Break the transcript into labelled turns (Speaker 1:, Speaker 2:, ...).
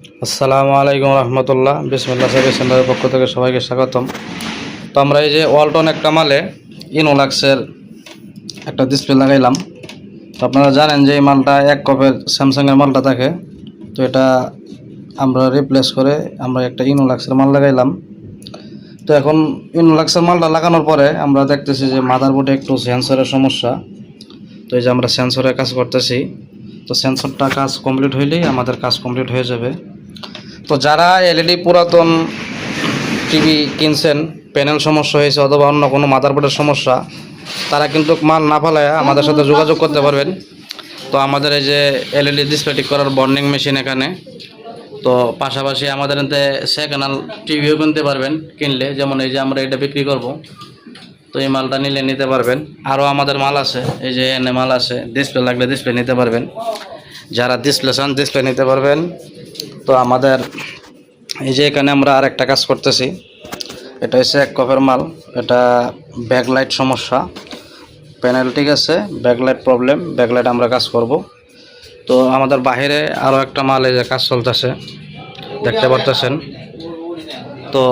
Speaker 1: আসসালামু আলাইকুম রহমতুল্লাহ। বিসমিল্লাহ সার্ভিস সেন্টারের পক্ষ থেকে সবাইকে স্বাগতম। তো আমরা এই যে ওয়ালটন একটা মালে ইনোলাক্সের একটা ডিসপ্লে লাগাইলাম। তো আপনারা জানেন যে এই মালটা এক কপের স্যামসাংয়ের মালটা থাকে, তো এটা আমরা রিপ্লেস করে আমরা একটা ইনোলাক্সের মাল লাগাইলাম। তো এখন ইনোলাক্সের মালটা লাগানোর পরে আমরা দেখতেছি যে মাদারবোর্ডে একটু সেন্সরের সমস্যা। তো এই যে আমরা সেন্সরের কাজ করতেছি, তো সেন্সরটা কাজ কমপ্লিট হইলেই আমাদের কাজ কমপ্লিট হয়ে যাবে। তো যারা এলইডি পুরাতন টিভি কিনছেন, প্যানেল সমস্যা হয়েছে অথবা অন্য কোনো মাদারবোর্ডের সমস্যা, তারা কিন্তু মাল না ফেলায় আমাদের সাথে যোগাযোগ করতে পারবেন। তো আমাদের এই যে এলইডি ডিসপ্লে ঠিক করার বর্নিং মেশিন এখানে, তো পাশাপাশি আমাদের এতে সেকেন্ড টিভিও কিনতে পারবেন কিনলে, যেমন এই যে আমরা এটা বিক্রি করব, তো এই মালটা নিলে নিতে পারবেন। আরও আমাদের মাল আছে, এই যে এনে মাল আছে, ডিসপ্লে লাগলে ডিসপ্লে নিতে পারবেন। যারা ডিসপ্লে চান ডিসপ্লে নিতে পারবেন। তো আমাদের এই যে এখানে আমরা আর একটা কাজ করতেছি, এটা হচ্ছে এক কপের মাল। এটা ব্যাকলাইট সমস্যা, প্যানেল ঠিক আছে, ব্যাকলাইট প্রবলেম, ব্যাকলাইট আমরা কাজ করব। তো আমাদের বাইরে আরও একটা মাল এই যে কাজ চলতেছে, দেখতে পারতেছেন। তো